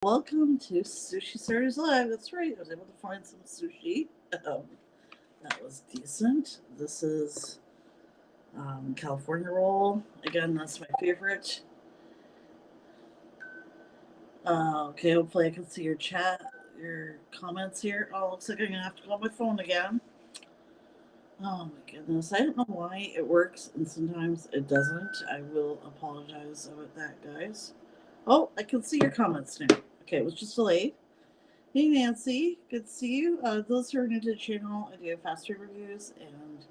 Welcome to Sushi Stars Live. That's right, I was able to find some sushi. Um, that was decent. This is California roll. Again, that's my favorite. Okay, hopefully I can see your chat, your comments here. Oh, looks like I'm gonna have to go on my phone again. Oh my goodness, I don't know why it works and sometimes it doesn't. I will apologize about that, guys. Oh, I can see your comments now. Okay, it was just delayed. Hey Nancy, good to see you. Those who are new to the channel, I do fast food reviews and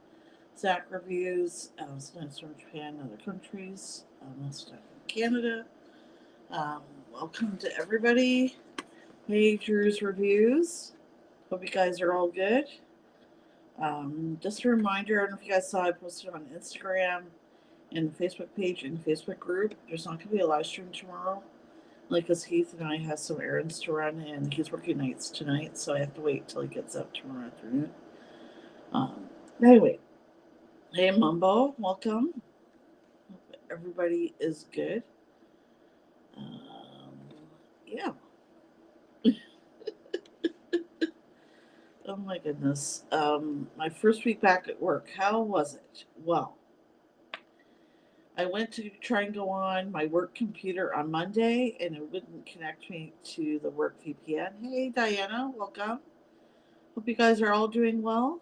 Zach reviews. Sometimes from Japan and other countries, most of the time from Canada. Um, Welcome to everybody. Hey Drew's reviews. Hope you guys are all good. Just a reminder, I don't know if you guys saw, I posted on Instagram and the Facebook page and the Facebook group. There's not going to be a live stream tomorrow. Like, because Heath and I have some errands to run, and he's working nights tonight, so I have to wait till he gets up tomorrow afternoon. Anyway, hey Mumbo, welcome. Hope everybody is good. Um, yeah. Oh my goodness. My first week back at work, how was it? Well, I went to try and go on my work computer on Monday, and it wouldn't connect me to the work VPN. Hey Diana, welcome. Hope you guys are all doing well.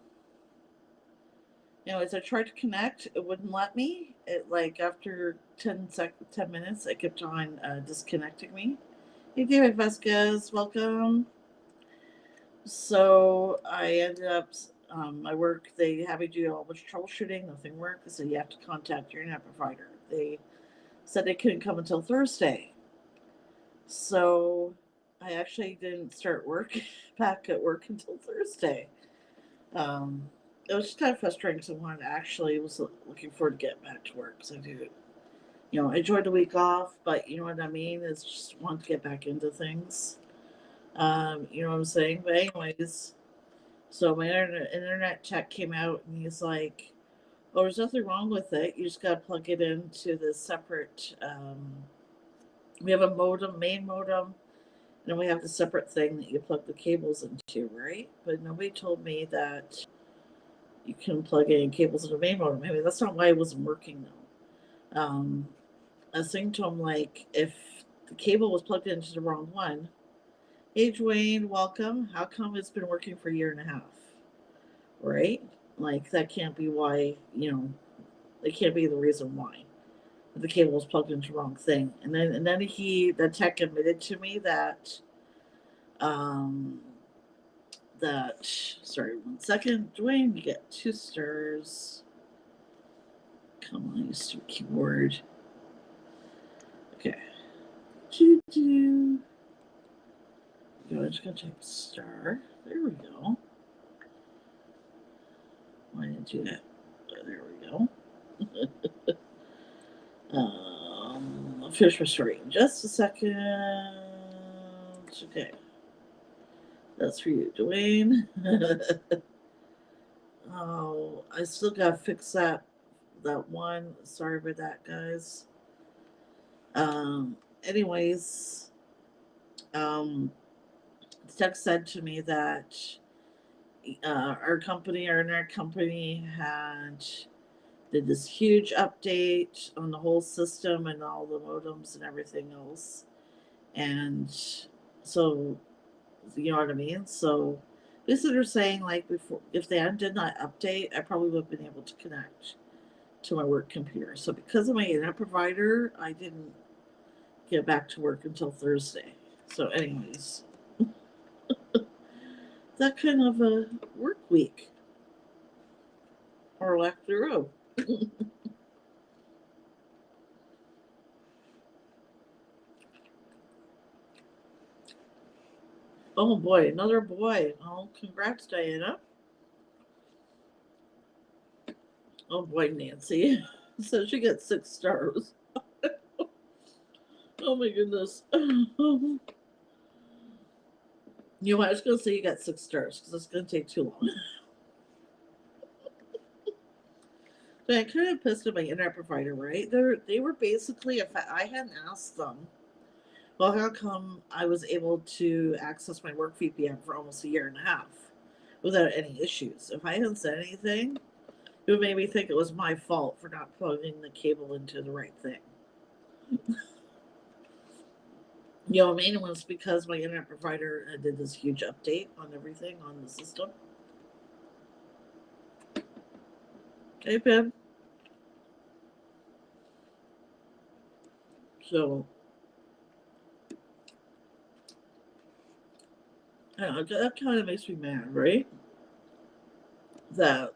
Anyways, I tried to connect. It wouldn't let me. It like after 10 minutes, it kept on disconnecting me. Hey, David Vasquez, welcome. So I ended up my work. They had me do a whole bunch of troubleshooting. Nothing worked. They said you have to contact your internet provider. They said they couldn't come until Thursday. So I actually didn't start work back at work until Thursday. Um, it was just kind of frustrating because I wanted to actually was looking forward to getting back to work because I do, I enjoyed the week off, but you know what I mean is just want to get back into things. You know what I'm saying? But anyways, so my internet tech came out and he's like, "Oh, there's nothing wrong with it. You just got to plug it into the separate. We have a modem, main modem, and then we have the separate thing that you plug the cables into, right? But nobody told me that you can plug in cables into the main modem. Maybe that's not why it wasn't working though. I was saying to him like if the cable was plugged into the wrong one. Hey Dwayne, welcome. How come it's been working for a year and a half? Right? Like that can't be why, it can't be the reason why. The cable was plugged into the wrong thing. And then the tech admitted to me um that sorry, 1 second. Dwayne, you get 2 stars. Come on, you stupid keyboard. Okay. I'm just gonna type star. There we go. Why didn't do that? There we go. I'll finish my story in just a second. Okay. That's for you, Dwayne. Oh, I still gotta fix that one. Sorry about that, guys. Anyways, um, Tech said to me that our internet company had did this huge update on the whole system and all the modems and everything else, and so you know what I mean. So basically, they're saying like before, if they did not update, I probably would have been able to connect to my work computer. So because of my internet provider, I didn't get back to work until Thursday. So, anyways, that kind of a work week or lack thereof. Oh boy, another boy. Oh, congrats, Diana. Oh boy, Nancy. So she got 6 stars. Oh my goodness. You know what? I was going to say you got 6 stars because it's going to take too long. But I kind of pissed at my internet provider, right? They were basically, if I hadn't asked them Well, how come I was able to access my work VPN for almost a year and a half without any issues? If I hadn't said anything, it would make me think it was my fault for not plugging the cable into the right thing. You know what I mean? It was because my internet provider did this huge update on everything on the system. Hey, Pim. So, I don't know, that kind of makes me mad, right? That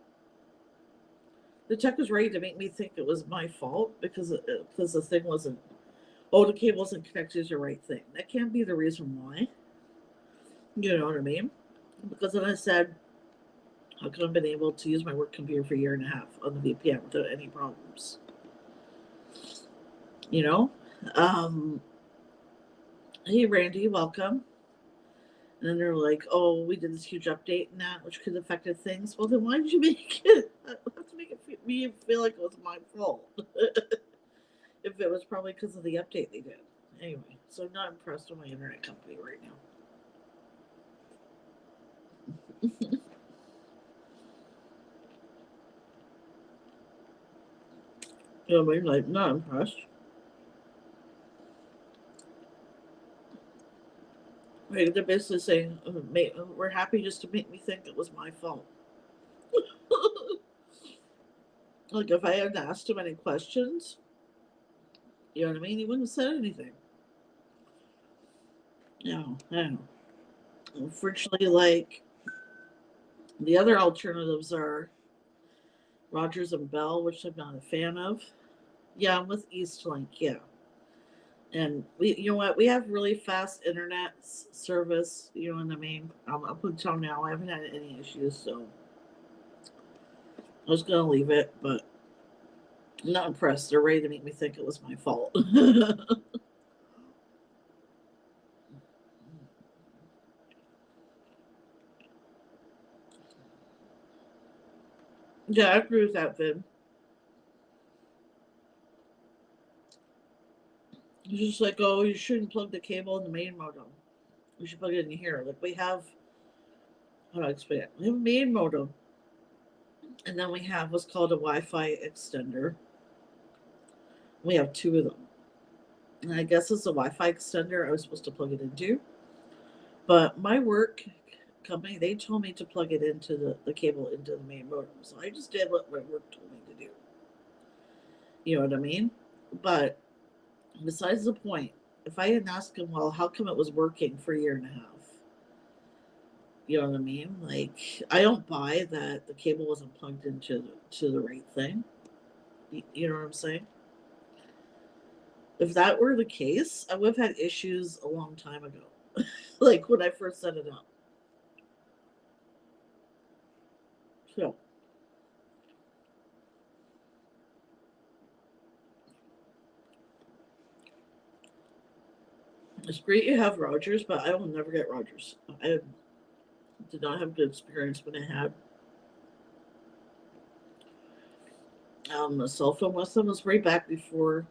the tech was ready to make me think it was my fault because the thing wasn't. Oh, the cable wasn't connected to the right thing. That can't be the reason why. You know what I mean? Because then I said, how come I've been able to use my work computer for a year and a half on the VPN without any problems? You know? Um, hey, Randy, welcome. And then they're like, oh, we did this huge update and that, which could have affected things. Well, then why did you make it? I have to make it me feel like it was my fault. If it was probably because of the update they did. Anyway, so I'm not impressed with my internet company right now. You know what I mean? Like, not impressed. Like, they're basically saying, we're happy just to make me think it was my fault. Like, if I hadn't asked him any questions, you know what I mean? He wouldn't have said anything. No, I don't know. Unfortunately, like, the other alternatives are Rogers and Bell, which I'm not a fan of. Yeah, I'm with Eastlink, yeah. And we, you know what, we have really fast internet service, you know what I mean? Up until now, I haven't had any issues, so I was going to leave it, but I'm not impressed. They're ready to make me think it was my fault. Yeah, I agree with that, Vin. It's just like, oh, you shouldn't plug the cable in the main modem. We should plug it in here. Like, we have, how do I explain it? We have a main modem, and then we have what's called a Wi Fi extender. We have two of them. And I guess it's a Wi Fi extender I was supposed to plug it into. But my work company, they told me to plug it into the cable into the main modem. So I just did what my work told me to do. You know what I mean? But besides the point, if I hadn't asked him, well, how come it was working for a year and a half? You know what I mean? Like, I don't buy that the cable wasn't plugged into the right thing. You know what I'm saying? If that were the case, I would have had issues a long time ago. Like when I first set it up. So it's great you have Rogers, but I will never get Rogers. I did not have good experience when I had a cell phone with them. It was right back before,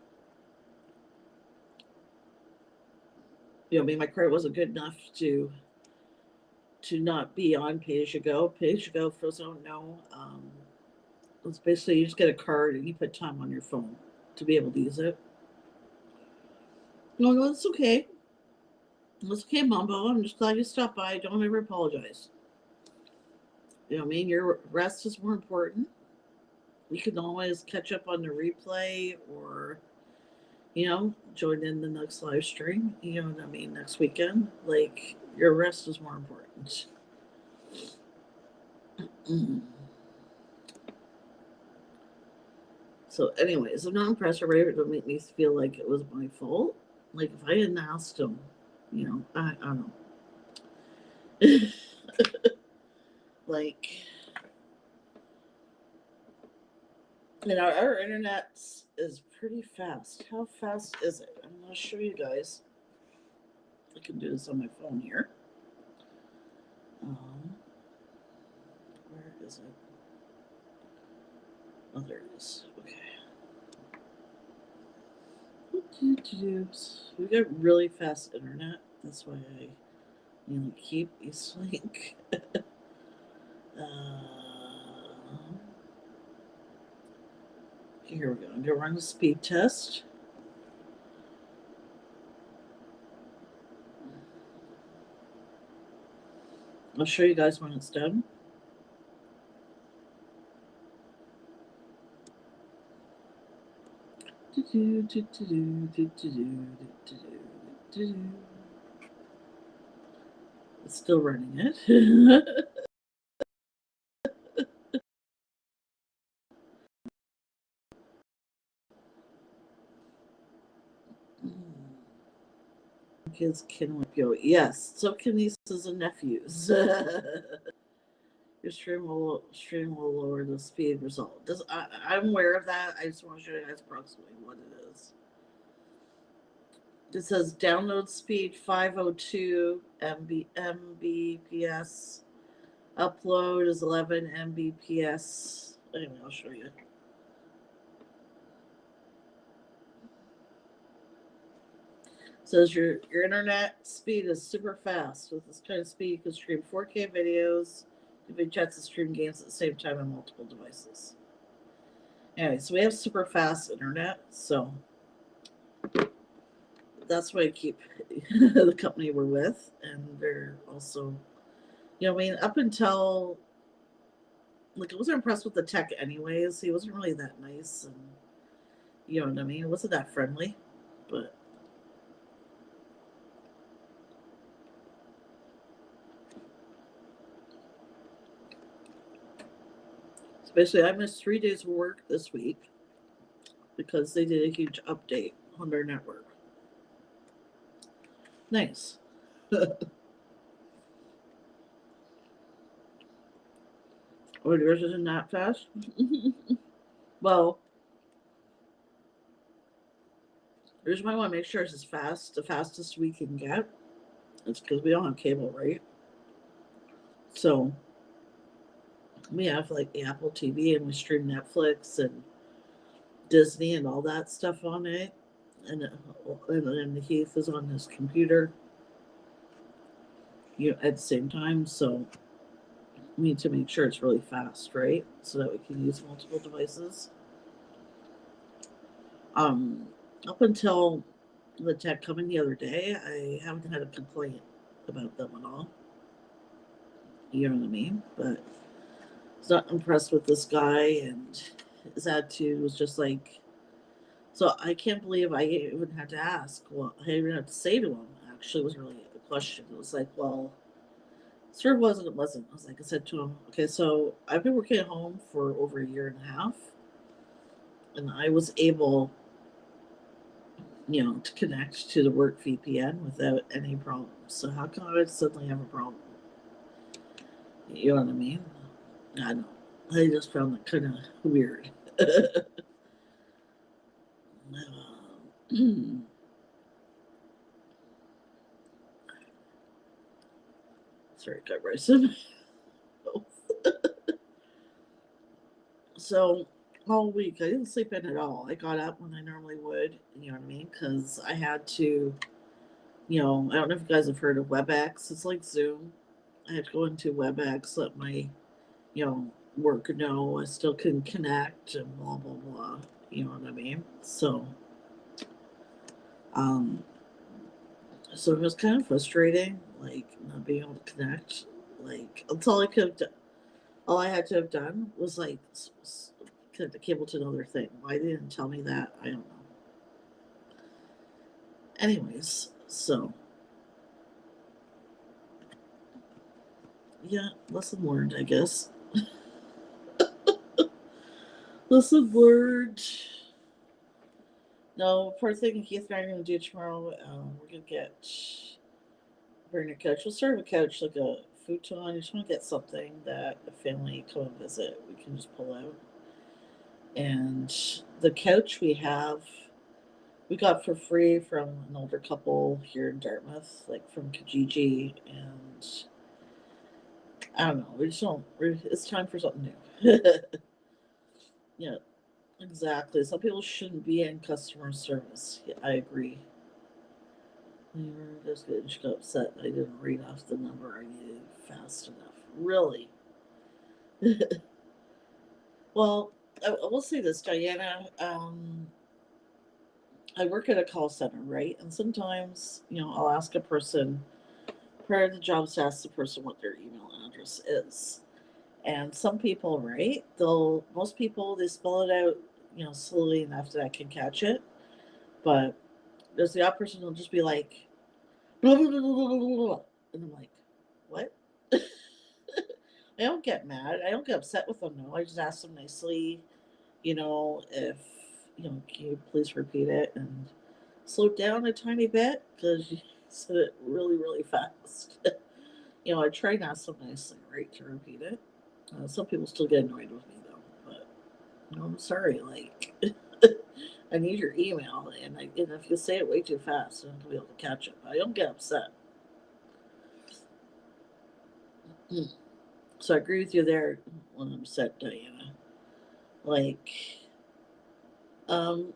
you know, I mean, my credit wasn't good enough to not be on pay as you go. Pay as you go, for those who don't know, it's basically you just get a card and you put time on your phone to be able to use it. No, no, it's okay. It's okay, Mumbo. I'm just glad you stopped by. Don't ever apologize. You know what I mean? Your rest is more important. You can always catch up on the replay or, you know, join in the next live stream. You know what I mean? Next weekend. Like, your rest is more important. Mm. So, anyways, I'm not impressed or able to make me feel like it was my fault. Like, if I hadn't asked him, you know, I don't know. Like, you know, our internet is pretty fast. How fast is it? I'm going to show you guys. I can do this on my phone here. Where is it? Oh, there it is. Okay. We got really fast internet. That's why I keep Eastlink. Here we go. I'm gonna run the speed test. I'll show you guys when it's done. It's still running it. Kids can go. Yes, so can nieces and nephews. Your stream will lower the speed result. I'm aware of that. I just want to show you guys approximately what it is. It says download speed 502 Mbps. Upload is 11 Mbps. Anyway, I'll show you. It says your internet speed is super fast. With this kind of speed, you can stream 4K videos, do chats, and stream games at the same time on multiple devices. Anyway, so we have super fast internet, so that's why I keep the company we're with, and they're also, up until, I wasn't impressed with the tech anyways. He wasn't really that nice, and you know what I mean? It wasn't that friendly, but so basically I missed 3 days of work this week because they did a huge update on their network. Nice. Oh, yours isn't that fast? Well, the reason why I want to make sure it's as fast, the fastest we can get, it's because we don't have cable, right? So we have like the Apple TV and we stream Netflix and Disney and all that stuff on it. And then the Heath is on his computer at the same time. So we need to make sure it's really fast, right? So that we can use multiple devices. Up until the tech coming the other day, I haven't had a complaint about them at all. You know what I mean? But I was not impressed with this guy, and his attitude was just like, so I can't believe I even had to ask. Well, I even had to say to him, actually, it was really a question. It was like, well, sure, it wasn't. It wasn't. I was like, I said to him, okay, so I've been working at home for over a year and a half, and I was able, to connect to the work VPN without any problems. So how come I would suddenly have a problem? You know what I mean? I don't know. I just found that kind of weird. Sorry, got racing. So all week I didn't sleep in at all. I got up when I normally would, you know what I mean? Because I had to, I don't know if you guys have heard of WebEx. It's like Zoom. I had to go into WebEx, let my, work know I still can connect and blah, blah, blah. You know what I mean? So it was kind of frustrating, like not being able to connect. Like that's all I could have done. All I had to have done was like connect the cable to another thing. Why they didn't tell me that, I don't know. Anyways, so yeah, lesson learned, I guess. Lesson learned. No, first thing Keith and I are going to do tomorrow, we're going to bring a couch. We'll start with a couch, like a futon. You just want to get something that a family come and visit, we can just pull out. And the couch we got for free from an older couple here in Dartmouth, like from Kijiji, and I don't know. It's time for something new. Yeah, Exactly. Some people shouldn't be in customer service. Yeah, I agree. We were just getting she got upset. I didn't read off the number I needed fast enough. Really? Well, I will say this, Diana. I work at a call center, right? And sometimes, I'll ask a person prior to the job to ask the person what their email address is. And some people, right? Most people, they spell it out, slowly enough that I can catch it. But there's the odd person who'll just be like, blah, blah, blah, blah, blah, blah, blah. And I'm like, what? I don't get mad. I don't get upset with them. No, I just ask them nicely, if, can you please repeat it and slow down a tiny bit because you said it really, really fast. I try to ask them nicely, right, to repeat it. Some people still get annoyed with me though, but I'm sorry. Like, I need your email, and if you say it way too fast, I'm gonna be able to catch it. But I don't get upset. Mm. So I agree with you there when I'm upset, Diana. Like,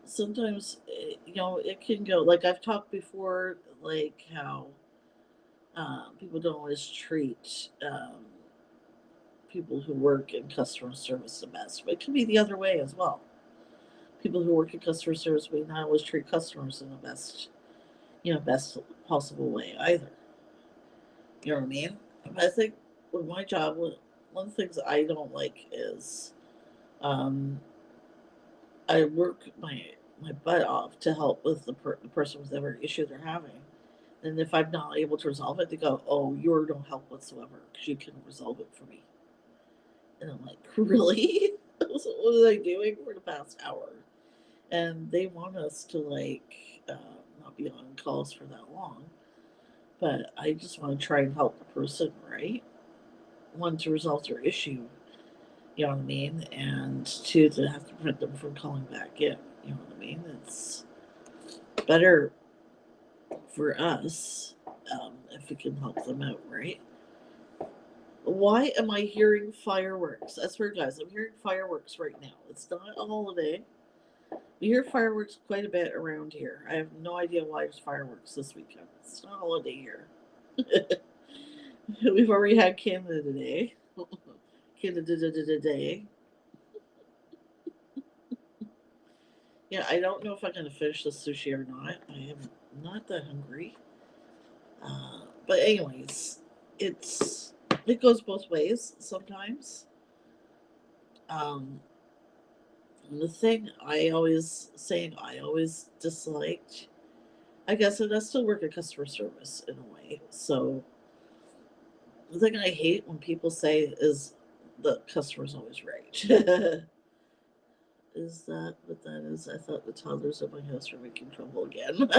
sometimes it can go like I've talked before, like how people don't always treat people who work in customer service the best, but it can be the other way as well. People who work in customer service may not always treat customers in the best possible way either. You know what I mean? I think with my job, one of the things I don't like is um, I work my butt off to help with the person with whatever issue they're having. And if I'm not able to resolve it, they go, "Oh, you're no help whatsoever because you can resolve it for me." And I'm like, "Really? What was I doing for the past hour?" And they want us to not be on calls for that long. But I just want to try and help the person, right? One, to resolve their issue, you know what I mean? And two, to have to prevent them from calling back in, you know what I mean? It's better for us if we can help them out, right? Why am I hearing fireworks? I swear, guys, I'm hearing fireworks right now. It's not a holiday. We hear fireworks quite a bit around here. I have no idea why there's fireworks this weekend. It's not a holiday here. We've already had Canada Day. Canada Day. Yeah, I don't know if I'm going to finish the sushi or not. I am not that hungry. But anyways, it's it goes both ways sometimes. Um, the thing I always disliked, I guess, and I still work in customer service in a way. So the thing I hate when people say is the customer's always right. Is that what that is? I thought the toddlers at my house were making trouble again.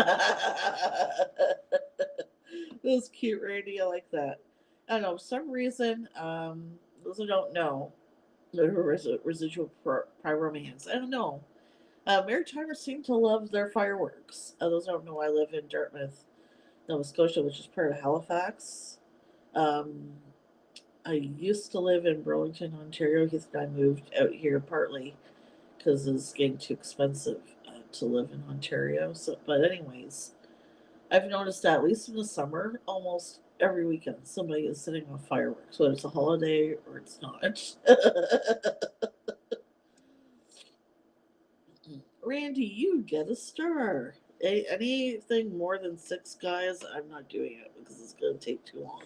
That was cute, Randy. I like that. I don't know. For some reason, those who don't know, the residual pyromans. I don't know. Maritimers seem to love their fireworks. Those who don't know, I live in Dartmouth, Nova Scotia, which is part of Halifax. Um, I used to live in Burlington, Ontario. Heath and I moved out here partly because it's getting too expensive to live in Ontario. So, but anyways, I've noticed that at least in the summer, almost every weekend somebody is setting off fireworks, whether it's a holiday or it's not. Randy, you get a star. Anything more than six guys, I'm not doing it because it's going to take too long.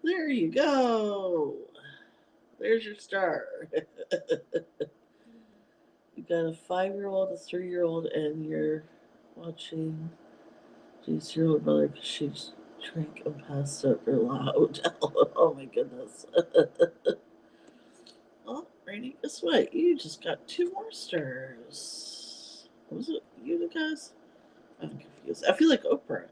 There you go. There's your star. You got a 5-year-old, a 3-year-old, and you're watching Jay's year old brother because she drank and passed out her hotel. Oh my goodness. Well, Rainy, guess what? You just got two more stars. Was it you the guys? I'm confused. I feel like Oprah.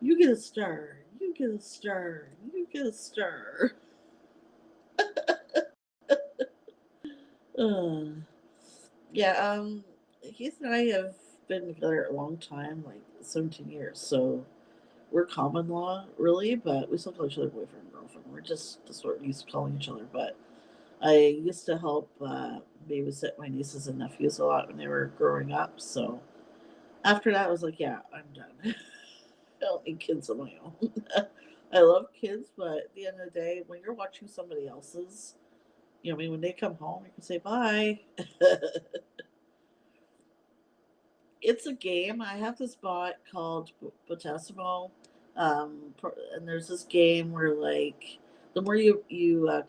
You get a star. You get a star. You get a star. Uh, yeah, Heath and I have been together a long time, like 17 years. So we're common law, really, but we still call each other boyfriend and girlfriend. We're just the sort of used to calling each other. But I used to help babysit my nieces and nephews a lot when they were growing up. So after that, I was like, yeah, I'm done. I don't need kids of my own. I love kids, but at the end of the day, when you're watching somebody else's, I mean, when they come home, you can say bye. It's a game. I have this bot called Botasimo, and there's this game where like the more you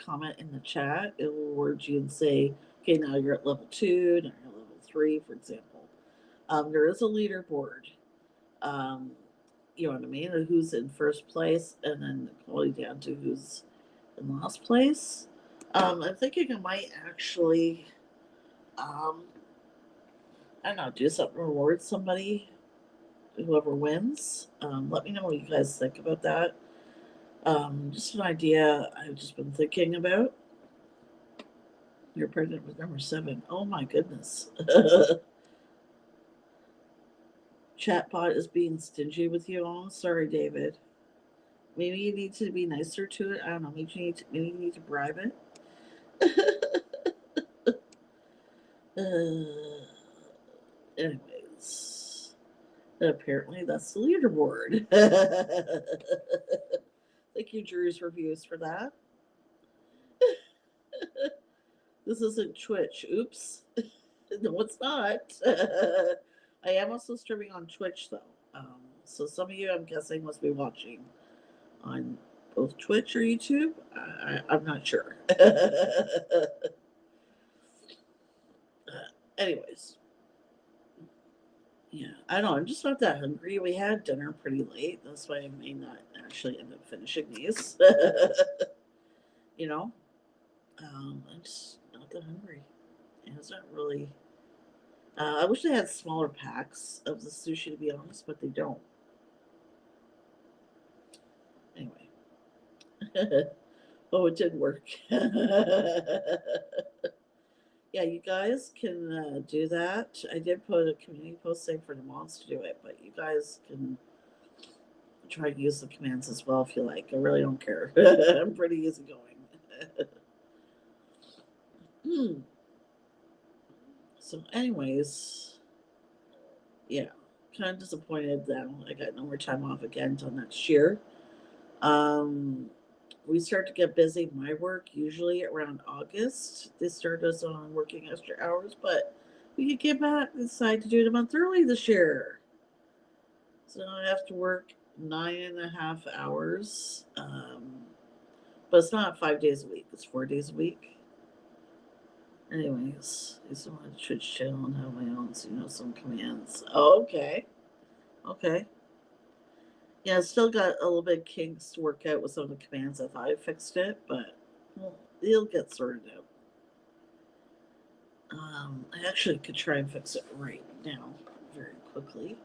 comment in the chat, it will reward you and say, okay, now you're at level 2, now you're level 3, for example. There is a leaderboard. Um, you know what I mean? Who's in first place, and then going down to who's in last place. I'm thinking I might actually, um, I don't know, do something reward somebody, whoever wins. Let me know what you guys think about that. Just an idea I've just been thinking about. You're pregnant with number 7. Oh my goodness. Chatbot is being stingy with you all. Sorry, David. Maybe you need to be nicer to it. I don't know. Maybe you need to bribe it. Anyways, apparently that's the leaderboard. Thank you, Drew's reviews, for that. This isn't Twitch. Oops. No, it's not. I am also streaming on Twitch, though. So some of you, I'm guessing, must be watching on both Twitch or YouTube. I'm not sure. Anyways, yeah, I don't know. I'm just not that hungry. We had dinner pretty late. That's why I may not actually end up finishing these. you know, I'm just not that hungry. It's not really. I wish they had smaller packs of the sushi, to be honest, but they don't. Anyway. Oh, it did work. Yeah, you guys can do that. I did put a community post saying for the mods to do it, but you guys can try to use the commands as well if you like. I really don't care. I'm pretty easygoing. So, anyways, yeah, kind of disappointed that I got no more time off again until next year. Um, we start to get busy. My work usually around August. They start us on working extra hours, but we could get back decide to do it a month early this year. So I have to work 9.5 hours. But it's not 5 days a week, it's 4 days a week. Anyways, I still want to Twitch channel and have my own, so some commands. Oh, okay. Okay. Yeah, I still got a little bit of kinks to work out with some of the commands. I thought I fixed it, but well, it'll get sorted out. I actually could try and fix it right now, very quickly.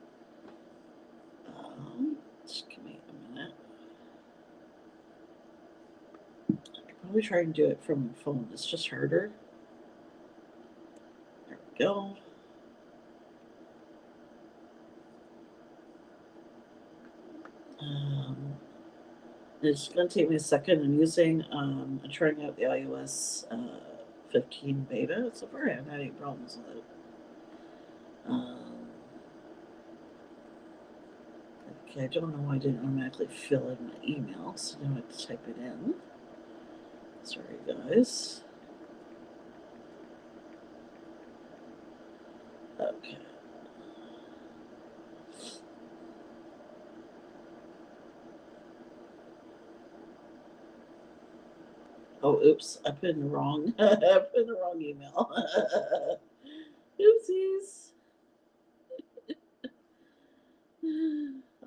Just give me a minute. I could probably try and do it from my phone. It's just harder. There we go. It's going to take me a second. I'm trying out the iOS 15 beta. So far, I haven't had any problems with it. Okay, I don't know why I didn't automatically fill in my email, so now I have to type it in. Sorry, guys. Okay. Oh, oops! I put in the wrong. I put in the wrong email. Oopsies.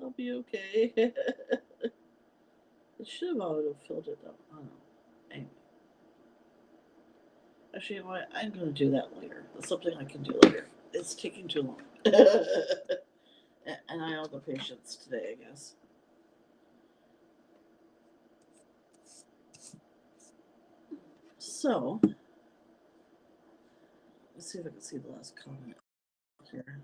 I'll be okay. It should have auto-filled it though. I don't know. Anyway. Actually, you know what? I'm going to do that later. That's something I can do later. It's taking too long. And I have the patience today, I guess. So, let's see if I can see the last comment here.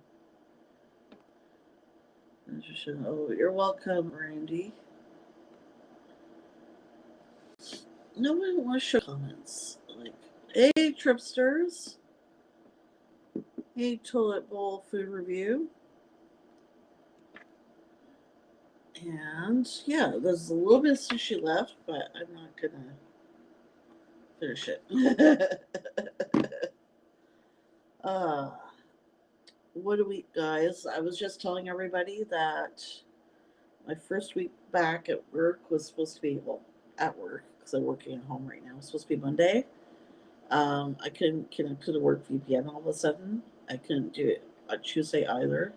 Oh, you're welcome, Randy. No one wants to show comments. Like, Hey, Tripsters. Hey, Toilet Bowl Food Review. And yeah, there's a little bit of sushi left, but I'm not gonna finish it. uh, what a week, guys. I was just telling everybody that my first week back at work was supposed to be, well, at work, because I'm working at home right now. It was supposed to be Monday. I couldn't connect to the work VPN all of a sudden. I couldn't do it on Tuesday either.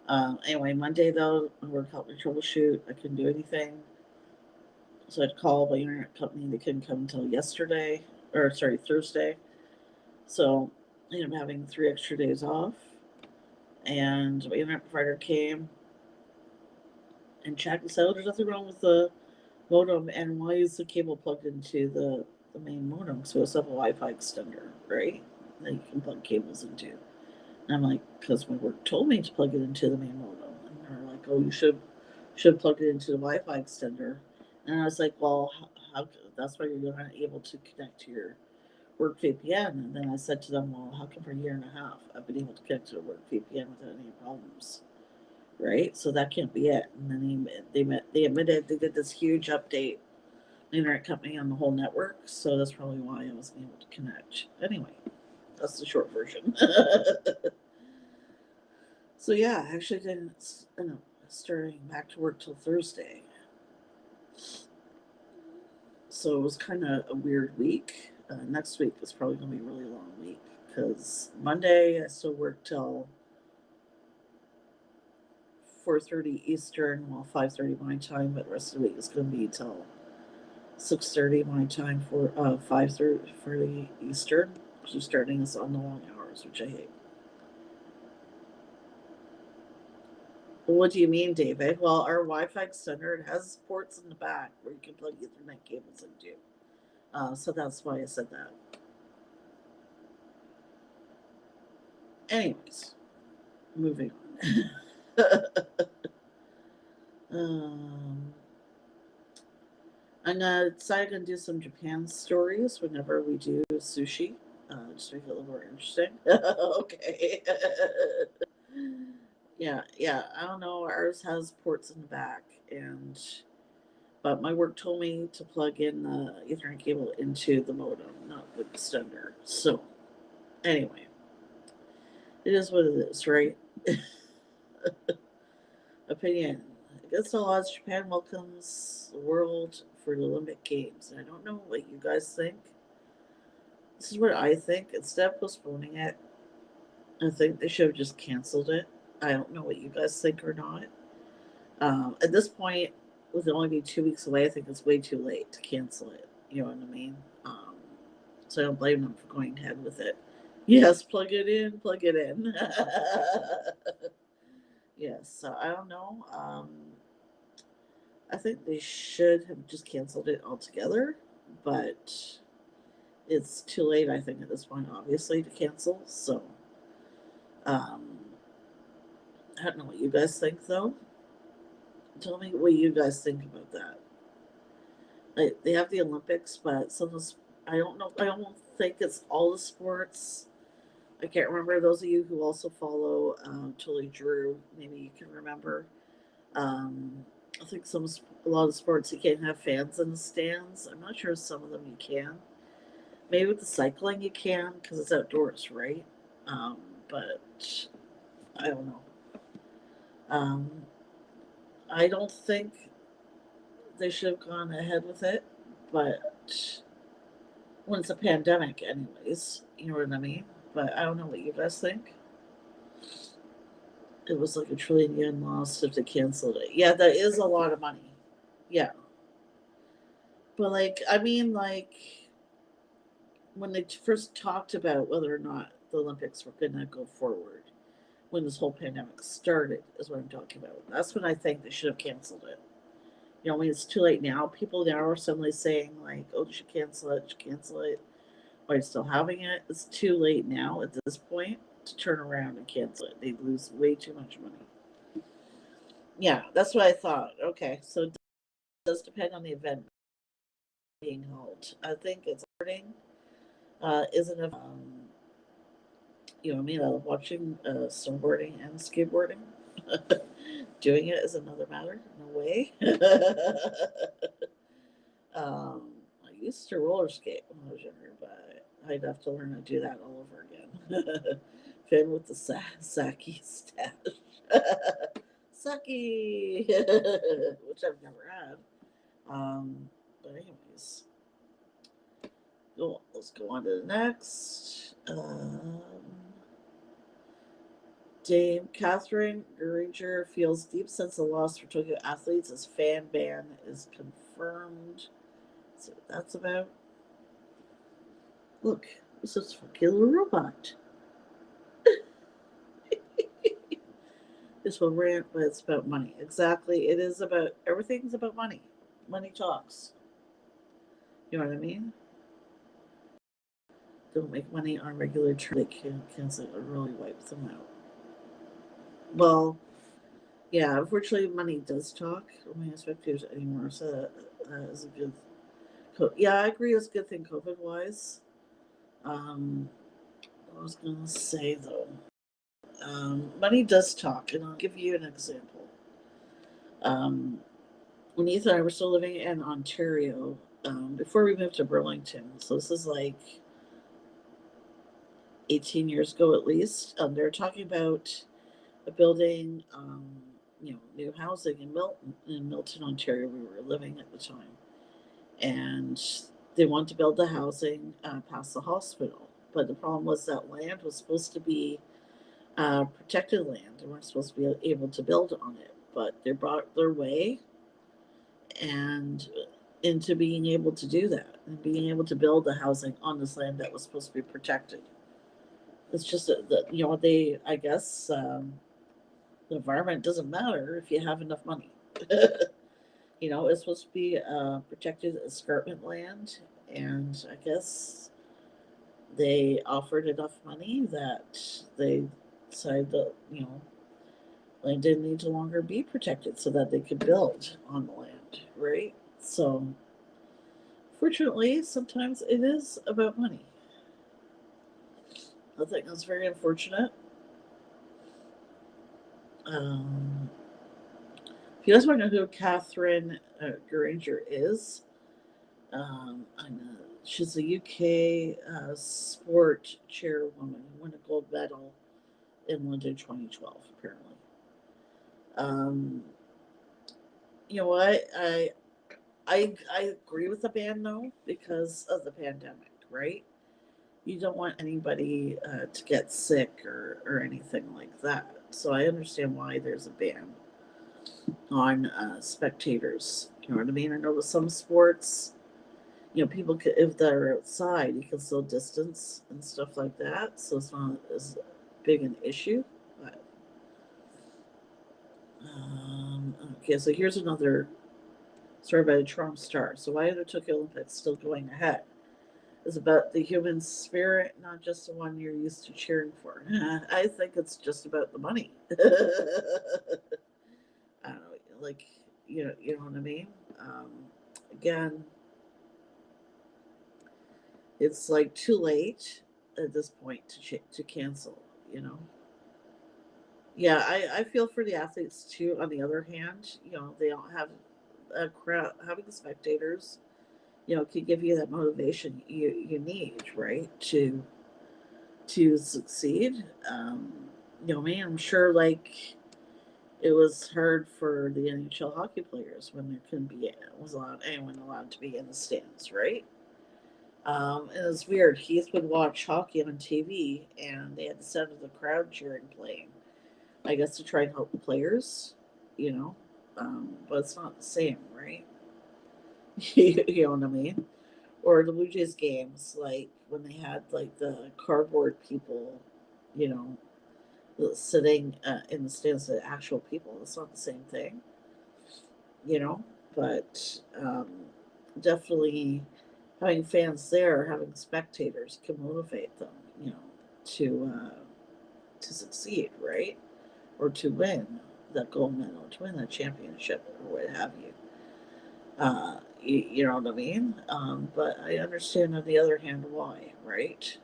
Anyway, Monday though, my work helped me troubleshoot. I couldn't do anything. So I'd call my internet company. They couldn't come until yesterday, or sorry, Thursday. So I ended up having 3 extra days off. And my internet provider came and checked and said, oh, there's nothing wrong with the modem. And why is the cable plugged into the main modem? So it's a Wi Fi extender, right? That you can plug cables into. And I'm like, because my work told me to plug it into the main modem. And they're like, oh, you should plug it into the Wi-Fi extender. And I was like, well, how that's why you're not able to connect to your work VPN. And then I said to them, well, how come for a year and a half I've been able to connect to a work VPN without any problems, right? So that can't be it. And then they admitted they did this huge update, the internet company, on the whole network. So that's probably why I wasn't able to connect. Anyway, that's the short version. So yeah, I actually didn't end up starting back to work till Thursday. So it was kind of a weird week. Next week is probably going to be a really long week because Monday I still work till 4:30 Eastern, well 5:30 my time, but the rest of the week is going to be till 6:30 my time for 5:30 Eastern. So starting us on the long hours, which I hate. What do you mean, David? Well, our Wi-Fi extender, it has ports in the back where you can plug Ethernet cables into. So that's why I said that. Anyways, moving on. um, I'm gonna decide to do some Japan stories whenever we do sushi. Just to make it a little more interesting. Okay. Yeah. I don't know. Ours has ports in the back, and but my work told me to plug in the Ethernet cable into the modem, not the extender. So anyway, it is what it is, right? Opinion. Against all odds, Japan welcomes the world for the Olympic Games. And I don't know what you guys think. This is what I think. Instead of postponing it, I think they should have just canceled it. I don't know what you guys think or not. At this point, with it only being 2 weeks away, I think it's way too late to cancel it. You know what I mean? So I don't blame them for going ahead with it. Yes, plug it in, plug it in. Yes, so I don't know. I think they should have just canceled it altogether, but it's too late, I think, at this point, obviously, to cancel. So, um, I don't know what you guys think, though. Tell me what you guys think about that. Like, they have the Olympics, but some of the, I don't know, I don't think it's all the sports. I can't remember. Those of you who also follow Totally Drew, maybe you can remember. Um, I think a lot of sports you can't have fans in the stands. I'm not sure some of them you can. Maybe with the cycling you can because it's outdoors, right? Um, but I don't know. Um, I don't think they should have gone ahead with it, but when it's a pandemic, anyways, you know what I mean. But I don't know what you guys think. It was like $1 trillion lost if they canceled it. Yeah, that is a lot of money. Yeah, but like I mean, like when they first talked about whether or not the Olympics were going to go forward, when this whole pandemic started, is what I'm talking about. That's when I think they should have canceled it. You know, when it's too late now, people now are suddenly saying like, "Oh, you should cancel it. You should cancel it." Why are you still having it? It's too late now at this point to turn around and cancel it. They lose way too much money. Yeah, that's what I thought. Okay, so it does depend on the event being held. I think it's starting. isn't a you know what I mean? I love watching snowboarding and skateboarding. Doing it is another matter. No way. I used to roller skate when I was younger, but I'd have to learn to do that all over again. Finn with the Saki stash. Saki! Which I've never had. But anyways, let's go on to the next. Dame Catherine Geringer feels deep sense of loss for Tokyo athletes as fan ban is confirmed. Let's see what that's about. Look, this is fucking little robot. This will rant, but it's about money. Exactly. It is about everything's about money. Money talks. You know what I mean? Don't make money on regular terms. They can cancel it or really wipe them out. Well, yeah, unfortunately, money does talk. I don't spectators anymore, so that is a good. Yeah, I agree. It's a good thing, COVID wise. I was gonna say though, money does talk, and I'll give you an example. Um, when Ethan and I were still living in Ontario, before we moved to Burlington, so this is like 18 years ago at least. They're talking about a building, new housing in Milton, Ontario. We were living at the time, and they wanted to build the housing past the hospital. But the problem was that land was supposed to be protected land. They weren't supposed to be able to build on it, but they brought their way and into being able to do that and being able to build the housing on this land that was supposed to be protected. It's just that they I guess the environment doesn't matter if you have enough money. It's supposed to be protected escarpment land, and I guess they offered enough money that they decided that land didn't need to longer be protected so that they could build on the land, right? So, fortunately, sometimes it is about money. I think that's very unfortunate. Um, if you guys want to know who Catherine Geringer is, she's a UK sport chairwoman who won a gold medal in London 2012, apparently. Um, you know what? I agree with the ban though because of the pandemic, right? You don't want anybody to get sick or anything like that. So I understand why there's a ban on spectators. You know what I mean? I know with some sports, people can, if they're outside, you can still distance and stuff like that. So it's not as big an issue. But okay, so here's another story by the Toronto Star. So why are the Tokyo Olympics still going ahead? It's about the human spirit, not just the one you're used to cheering for. I think it's just about the money. I don't know, like you know what I mean. Again, it's like too late at this point to cancel. You know. Yeah, I feel for the athletes too. On the other hand, they don't have a crowd. Having spectators, can give you that motivation you need, right, to succeed. Man, I'm sure like it was hard for the NHL hockey players when there couldn't be was allowed anyone allowed to be in the stands, right? And it's weird. Heath would watch hockey on TV, and they had the sound of the crowd cheering playing. I guess to try and help the players, you know, but it's not the same, right? You know what I mean? Or the Blue Jays games, like when they had like the cardboard people, you know, sitting in the stands of actual people. It's not the same thing, you know, but definitely having fans there, having spectators can motivate them, to to succeed, right? Or to win that gold medal, to win that championship, or what have you. You know what I mean? But I understand on the other hand why, right?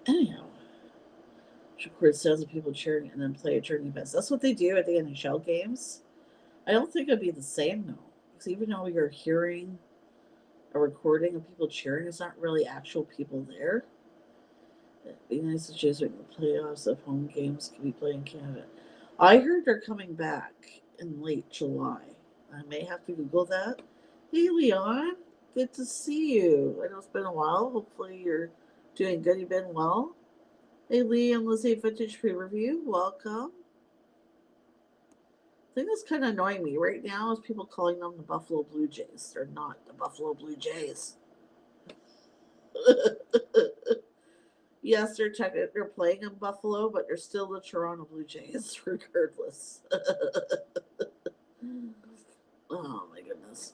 Anyhow, record sounds of people cheering and then play at during events. That's what they do at the NHL games. I don't think it'd be the same though, because even though you're hearing a recording of people cheering, it's not really actual people there. It'd be nice to choose when the playoffs of home games can be played in Canada. I heard they're coming back in late July. I may have to Google that. Hey, Leon, good to see you. I know it's been a while. Hopefully, you're doing good. You've been well. Hey, Lee and Lizzie Vintage Pre Review, welcome. The thing that's kind of annoying me right now is people calling them the Buffalo Blue Jays. They're not the Buffalo Blue Jays. Yes, they're playing in Buffalo, but they're still the Toronto Blue Jays, regardless. Oh my goodness.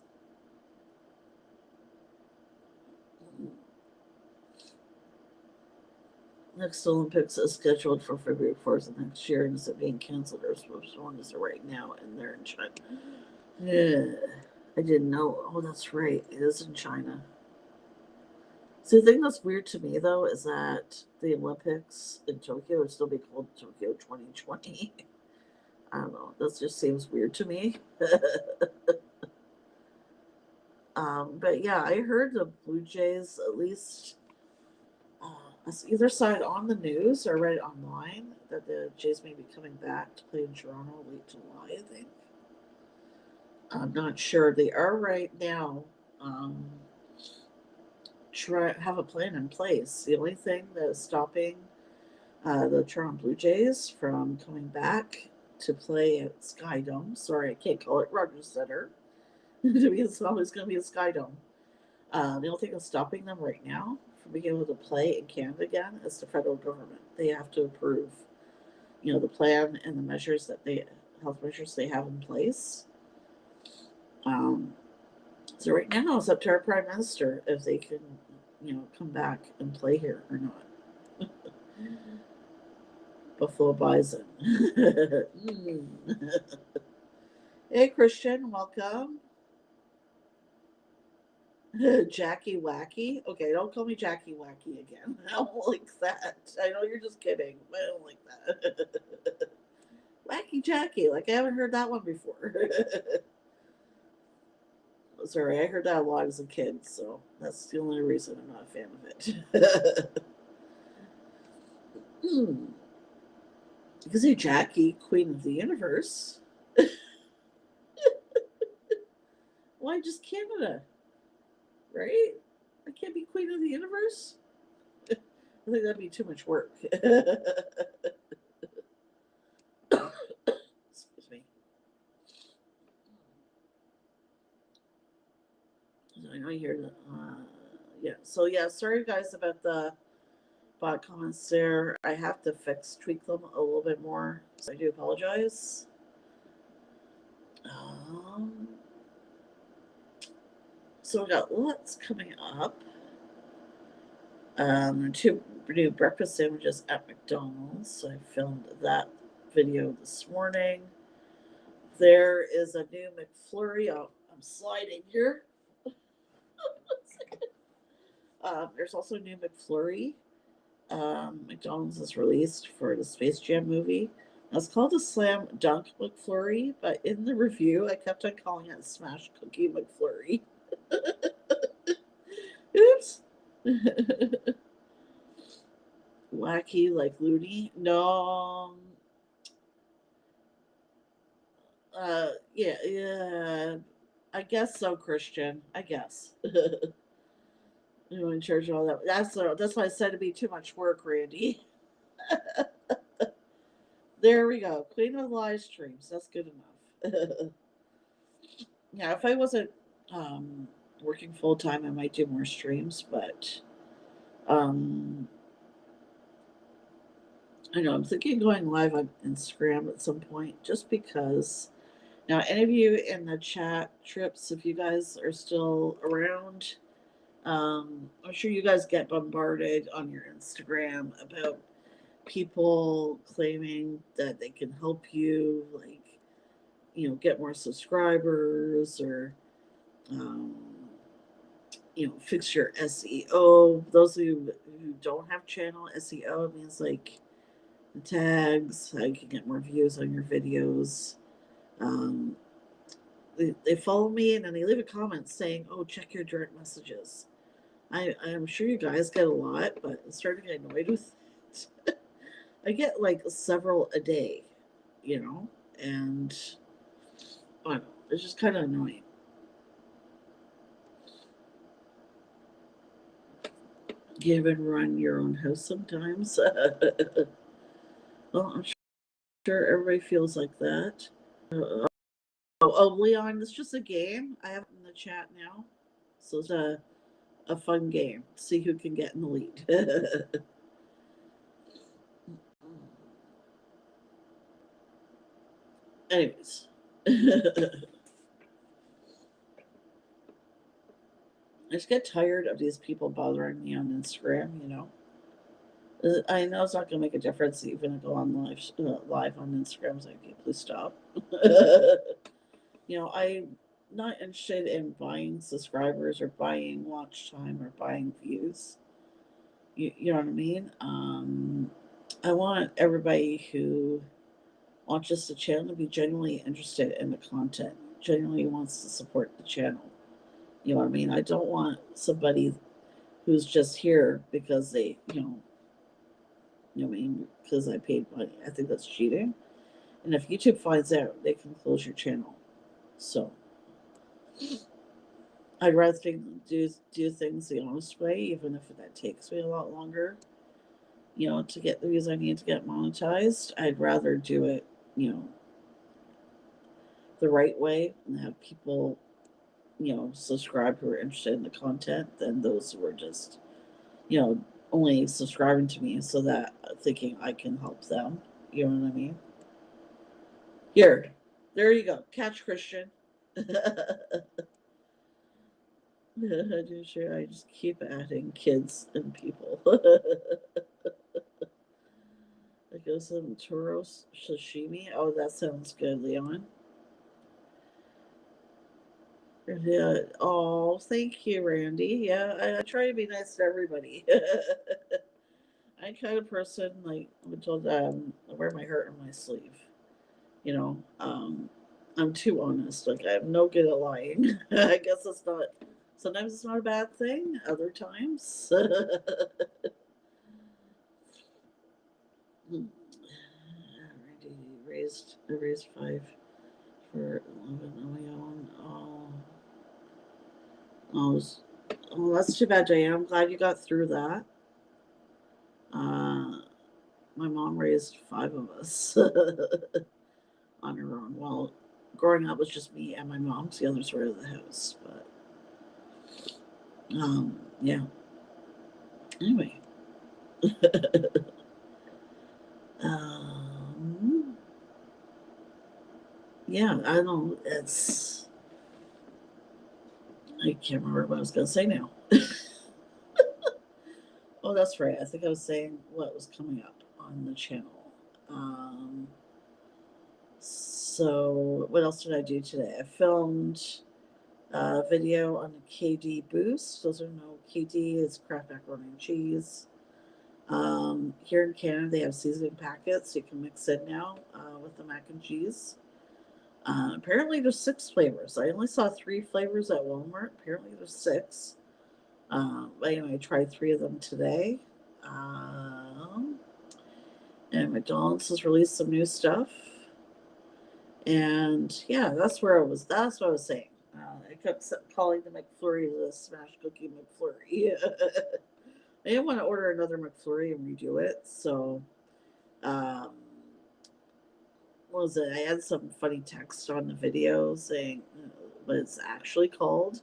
Next Olympics is scheduled for February 4th of next year, and is it being canceled or postponed as of right now? And they're in China. Yeah, I didn't know. Oh, that's right. It is in China. So the thing that's weird to me though is that the Olympics in Tokyo would still be called Tokyo 2020. I don't know. That just seems weird to me. But yeah, I heard the Blue Jays at least either saw it on the news or read it online that the Jays may be coming back to play in Toronto late July. I think. I'm not sure. They are right now. Um, have a plan in place. The only thing that is stopping the Toronto Blue Jays from coming back to play at Sky Dome. Sorry, I can't call it Rogers Center. To be it's always going to be a Sky Dome. The only thing that's stopping them right now from being able to play in Canada again is the federal government. They have to approve, the plan and the measures health measures they have in place. So right now it's up to our prime minister if they can, come back and play here or not. Buffalo Bison. Hey, Christian, welcome. Jackie Wacky. Okay, don't call me Jackie Wacky again. I don't like that. I know you're just kidding, but I don't like that. Wacky Jackie. Like, I haven't heard that one before. Sorry, I heard that a lot as a kid, so that's the only reason I'm not a fan of it. You can say Jackie, Queen of the Universe. Why just Canada? Right? I can't be Queen of the Universe? I think that'd be too much work. Excuse me. I know you hear that. Yeah. So yeah, sorry guys about the bot comments there. I have to tweak them a little bit more. So I do apologize. So we got lots coming up. Two new breakfast sandwiches at McDonald's. So I filmed that video this morning. There is a new McFlurry. Oh, I'm sliding here. There's also a new McFlurry. McDonald's has released for the Space Jam movie. Now, it's called a Slam Dunk McFlurry, but in the review, I kept on calling it Smash Cookie McFlurry. Oops. Wacky like Looney? No. Yeah. I guess so, Christian. I guess. In charge of all that. That's why I said it'd be too much work, Randy. There we go. Queen of live streams. That's good enough. Yeah, if I wasn't working full time, I might do more streams, but I know I'm thinking of going live on Instagram at some point just because. Now, any of you in the chat trips, if you guys are still around, I'm sure you guys get bombarded on your Instagram about people claiming that they can help you, like, get more subscribers, or fix your SEO. Those of you who don't have channel SEO, means like the tags, how you can get more views on your videos. They follow me and then they leave a comment saying, "Oh, check your direct messages." I'm sure you guys get a lot, but I'm starting to get annoyed with it. I get like several a day, and I don't know, it's just kind of annoying. You even run your own house sometimes. Well, I'm sure everybody feels like that. Leon, it's just a game. I have it in the chat now. So it's a fun game. See who can get in the lead. Anyways. I just get tired of these people bothering me on Instagram. I know it's not going to make a difference even if I go on live on Instagram. I was like, okay, please stop. I'm not interested in buying subscribers or buying watch time or buying views. You know what I mean? I want everybody who watches the channel to be genuinely interested in the content, genuinely wants to support the channel. You know what I mean? I don't want somebody who's just here because they, because I paid money. I think that's cheating. And if YouTube finds out, they can close your channel. So I'd rather do things the honest way, even if that takes me a lot longer, to get the views I need to get monetized. I'd rather do it, the right way and have people, subscribe who are interested in the content than those who are just, only subscribing to me so that thinking I can help them. You know what I mean? Here, there you go. Catch Christian. I just keep adding kids and people. I guess some Toros sashimi. Oh, that sounds good, Leon. Yeah. Oh, thank you, Randy. Yeah, I try to be nice to everybody. I'm kind of person like I'm told I wear my heart on my sleeve. You know, um, I'm too honest. Like I'm no good at lying. I guess it's not. Sometimes it's not a bad thing. Other times. I raised 5 for 11 on my own. Oh, that's too bad, Diane. I'm glad you got through that. My mom raised 5 of us on her own. Well, growing up was just me and my mom. The others were out of the house, but yeah. Anyway, yeah. I don't know. I can't remember what I was gonna say now. Oh, that's right. I think I was saying what was coming up on the channel. So what else did I do today? I filmed a video on the KD boost. Those are no KD is Kraft macaroni and cheese. Here in Canada, they have seasoning packets you can mix in now with the mac and cheese. Apparently, there's 6 flavors. I only saw 3 flavors at Walmart. Apparently, there's 6. But anyway, I tried 3 of them today. And McDonald's has released some new stuff. And yeah, that's what I was saying. I kept calling the McFlurry the Smash Cookie McFlurry. I didn't want to order another McFlurry and redo it. So, what was it? I had some funny text on the video saying what it's actually called.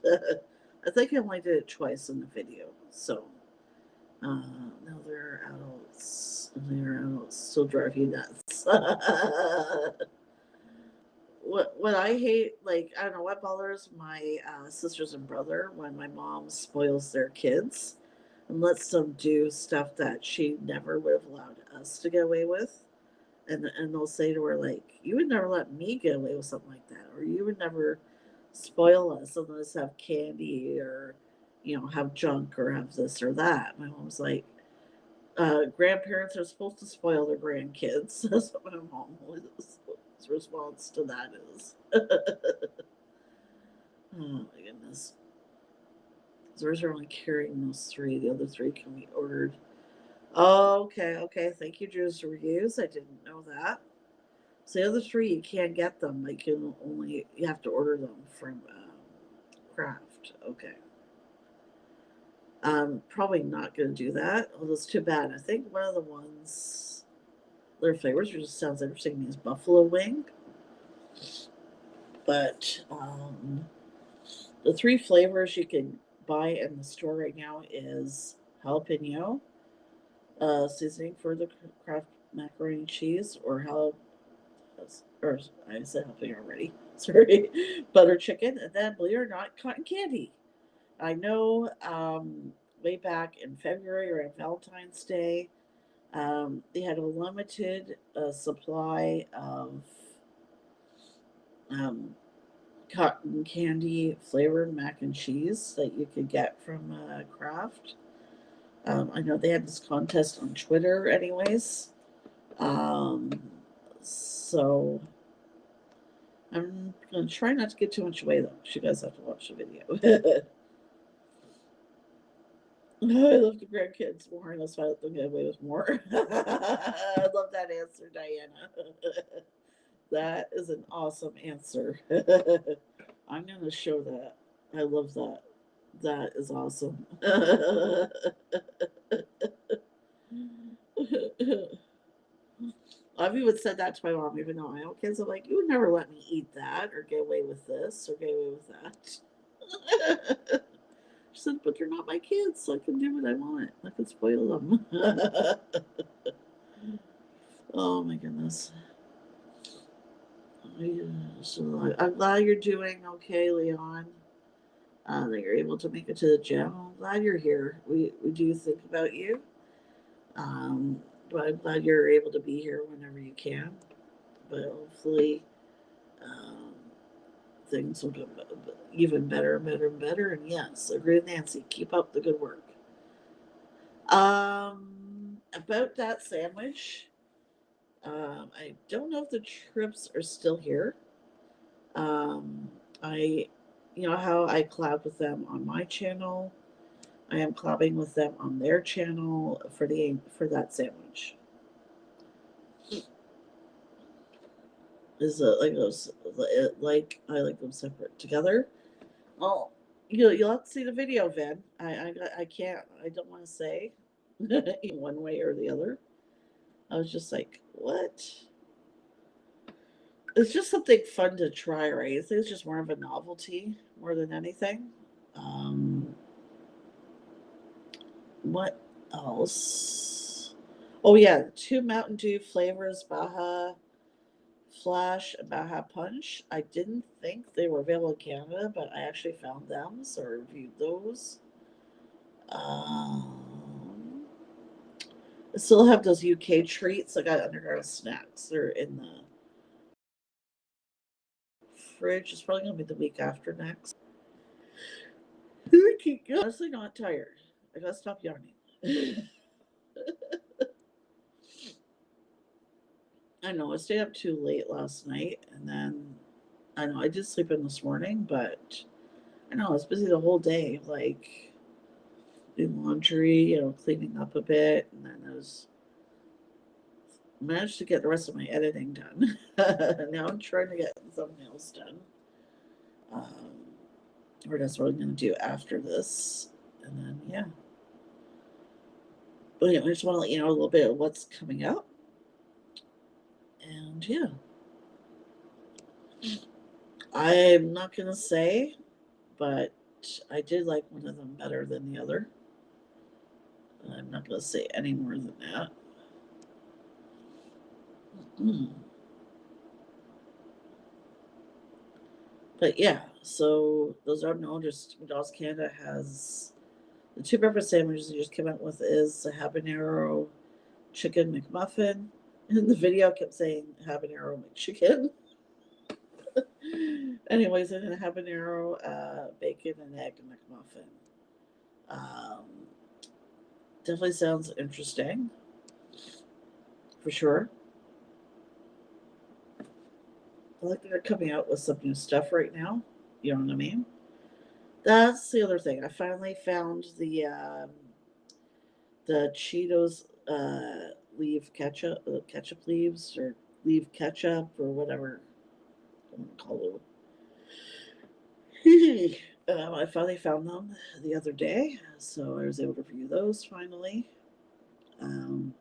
I think I only did it twice in the video. So, now they're adults. They're adults. Still drive you nuts. What I hate, like, I don't know what bothers my sisters and brother when my mom spoils their kids and lets them do stuff that she never would have allowed us to get away with. and they'll say to her like, "You would never let me get away with something like that, or you would never spoil us and let us have candy or have junk or have this or that." My mom's like, grandparents are supposed to spoil their grandkids. That's what my mom's response to that is. Oh my goodness. Zours are only carrying those three. The other three can be ordered. Oh, okay, okay. Thank you, Drew's Reviews. I didn't know that. So the other three, you can't get them. You have to order them from Craft. Okay. I'm probably not going to do that. Although it's too bad. I think one of the ones, their flavors just sounds interesting, is buffalo wing. But the three flavors you can buy in the store right now is jalapeno, seasoning for the Kraft macaroni and cheese, or I said jalapeno already. Sorry, butter chicken, and then believe it or not, cotton candy. I know way back in February or on Valentine's Day, they had a limited supply of um, cotton candy flavored mac and cheese that you could get from Kraft. I know they had this contest on Twitter, anyways. Um, so I'm gonna try not to get too much away though. You guys have to watch the video. I love the grandkids more, and that's why I let them get away with more. I love that answer, Diana. That is an awesome answer. I'm gonna show that. I love that. That is awesome. I've even said that to my mom, even though I have kids. I'm like, you would never let me eat that or get away with this or get away with that. She said, but they're not my kids, so I can do what I want. I can spoil them. Oh my goodness. So I'm glad you're doing okay, Leon. That you're able to make it to the gym. I'm glad you're here. We do think about you. Um, but I'm glad you're able to be here whenever you can. But hopefully, um, things will get even better and better and better. And yes, agree with Nancy. Keep up the good work. About that sandwich, I don't know if the trips are still here. Um, I, how I collab with them on my channel. I am collabing with them on their channel for that sandwich. Is it like those like I like them separate together? Oh, you'll have to see the video, Vin. I can't. I don't want to say one way or the other. I was just like, what? It's just something fun to try, right? I think it's just more of a novelty more than anything. Um, what else? Oh yeah, two Mountain Dew flavors, Baja Flash and Baja Punch. I didn't think they were available in Canada, but I actually found them, so I reviewed those. Um, I still have those UK treats. I got underground snacks. They're in the fridge. It's probably gonna be the week after next. Honestly, not tired. I gotta stop yawning. I know I stayed up too late last night, and then I know I did sleep in this morning, but I know I was busy the whole day, like doing laundry, cleaning up a bit, and then I was managed to get the rest of my editing done. Now I'm trying to get thumbnails done. Um, or that's what I'm going to do after this, and then yeah. But anyway, I just want to let you know a little bit of what's coming up, and yeah. I'm not going to say, but I did like one of them better than the other. I'm not going to say any more than that. But yeah, so those are known. Just McDonald's Canada has the two breakfast sandwiches they just came out with is the habanero chicken McMuffin, And the video kept saying habanero Mexican. Anyways, I'm gonna habanero, bacon, and egg McMuffin. Um, Definitely sounds interesting, for sure. I like that they're coming out with some new stuff right now. You know what I mean? That's the other thing. I finally found the Cheetos leaf ketchup, ketchup leaves, or leaf ketchup, or whatever I want to call it. I finally found them the other day, so I was able to review those finally. Um,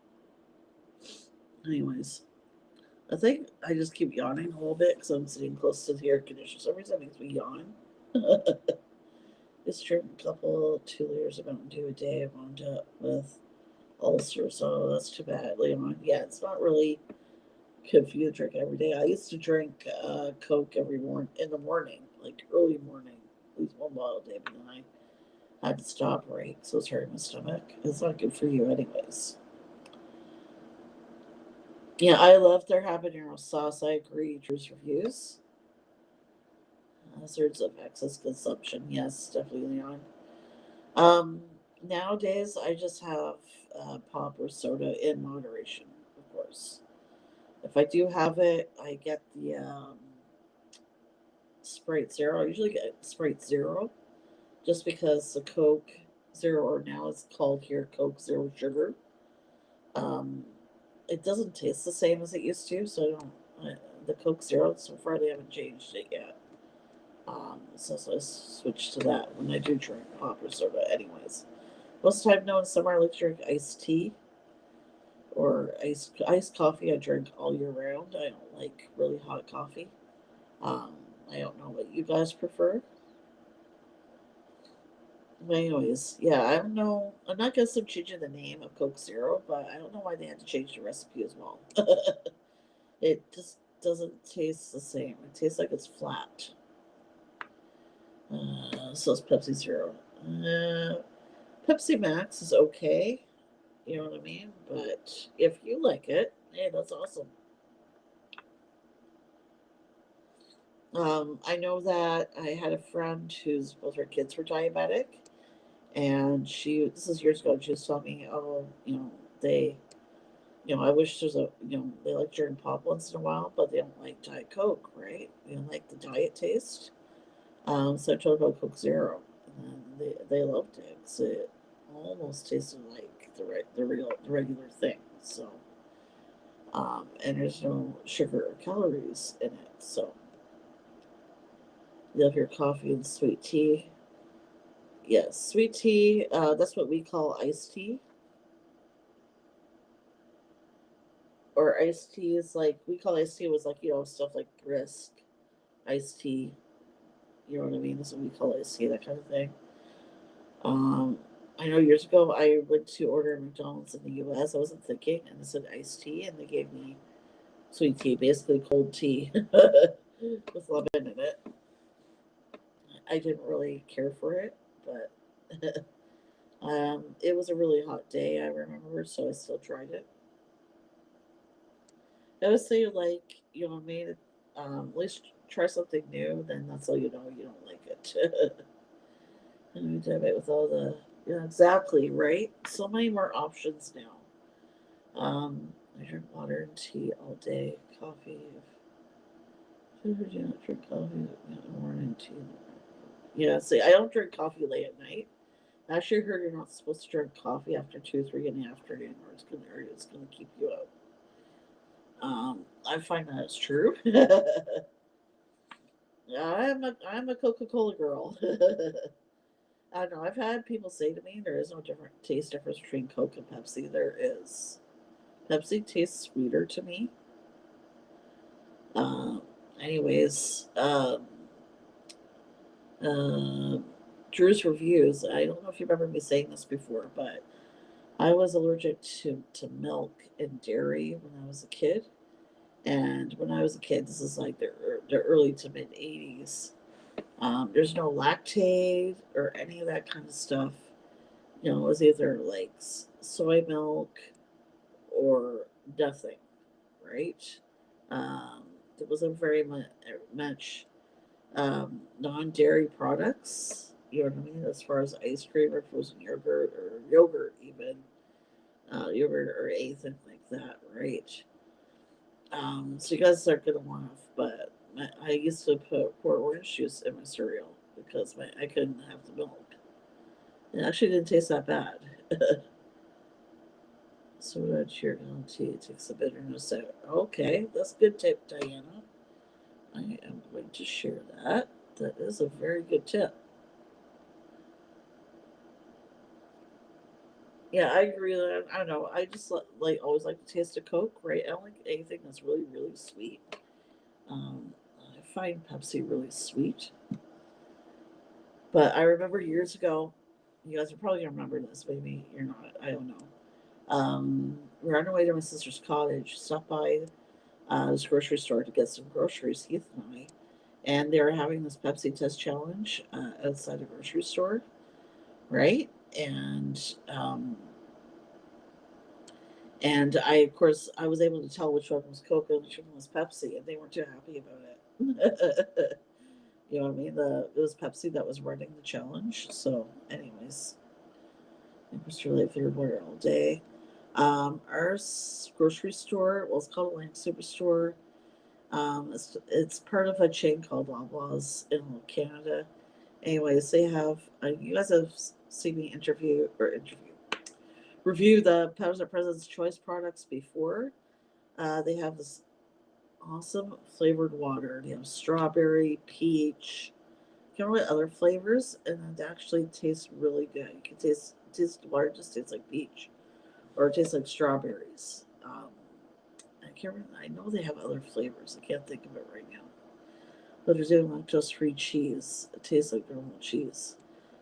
Anyways, I think I just keep yawning a little bit because I'm sitting close to the air conditioner. For some reason, it makes me yawn. Just drink a couple, 2 liters of Mountain Dew a day. I wound up with ulcer, so that's too bad. Leon, yeah, it's not really good for you to drink every day. I used to drink Coke every morning in the morning, like early morning, at least one bottle a day, but then I had to stop, right? So it's hurting my stomach. It's not good for you, anyways. Yeah, I love their habanero sauce. I agree. Drew's reviews. Hazards of excess consumption. Yes, definitely on. Um, Nowadays, I just have pop or soda in moderation, of course. If I do have it, I get the Sprite Zero. I usually get Sprite Zero just because the Coke Zero, or now it's called here Coke Zero Sugar, um, it doesn't taste the same as it used to. So I don't. The Coke Zero, so far they haven't changed it yet. So I switch to that when I do drink pop or soda, anyways. Most of the time, no, in summer I like to drink iced tea or iced coffee. I drink all year round. I don't like really hot coffee. Um, I don't know what you guys prefer. But anyways, yeah, I don't know. I'm not guessing them changing the name of Coke Zero, but I don't know why they had to change the recipe as well. It just doesn't taste the same. It tastes like it's flat. So it's Pepsi Zero. Pepsi Max is okay. You know what I mean? But if you like it, hey, that's awesome. I know that I had a friend whose both her kids were diabetic, and this is years ago. She was telling me, oh, they, I wish they like to drink pop once in a while, but they don't like Diet Coke, right? They don't like the diet taste. So I told her about Coke Zero, and they loved it. So it almost tasted like the regular thing. So, and there's no sugar or calories in it. So you have your coffee and sweet tea. Yes, sweet tea. That's what we call iced tea. Or iced tea is like we call iced tea was like stuff like brisk iced tea. You know what I mean? That's what we call iced tea, that kind of thing. Um, I know years ago I went to order McDonald's in the U.S. I wasn't thinking, and it said iced tea, and they gave me sweet tea, basically cold tea with lemon in it. I didn't really care for it, but it was a really hot day. I remember, so I still tried it. I would say, like, what I mean, at least try something new. Then that's all you don't like it. And you do it with all the yeah, exactly right. So many more options now. I drink water and tea all day. Coffee. If you not drink coffee, morning tea. Yeah, see, I don't drink coffee late at night. I actually heard you're not supposed to drink coffee after 2, 3 in the afternoon, or it's gonna keep you up. I find that it's true. I'm a Coca Cola girl. I don't know. I've had people say to me there is no different taste difference between Coke and Pepsi. There is. Pepsi tastes sweeter to me. Um, Anyways, uh, Drew's reviews. I don't know if you remember me saying this before, but I was allergic to milk and dairy when I was a kid. And when I was a kid, this is like the early to mid 80s. There's no lactate or any of that kind of stuff. It was either like soy milk or nothing. right? It wasn't very much non-dairy products. You know what I mean? As far as ice cream or frozen yogurt even, yogurt or anything like that, right? So you guys are gonna laugh, but I used to pour orange juice in my cereal because I couldn't have the milk. It actually didn't taste that bad. Soda cheergum tea takes the bitterness out. Okay, that's a good tip, Diana. I am going to share that. That is a very good tip. Yeah, I agree with that. I don't know. I just always like the taste of Coke, right? I don't like anything that's really, really sweet. I find Pepsi really sweet. But I remember years ago, you guys are probably gonna remember this, maybe you're not, I don't know. We were on our way to my sister's cottage, stopped by this grocery store to get some groceries, Heath and I, and they were having this Pepsi test challenge outside a grocery store, right? And I, of course, I was able to tell which one was Coke and which one was Pepsi, and they weren't too happy about it. You know what I mean? It was Pepsi that was running the challenge. So, anyways, it was really third water all day. Our grocery store, well, it's called Atlantic Superstore. It's part of a chain called Loblaws in Canada. Anyways, they have you guys have seen me review the Powers of President's Choice products before. They have this awesome flavored water. They have strawberry, peach, you know what other flavors, and it actually tastes really good. You can taste the water just tastes like peach, or it tastes like strawberries. I can't remember. I know they have other flavors. I can't think of it right now. But they're doing lactose-free cheese. It tastes like normal cheese.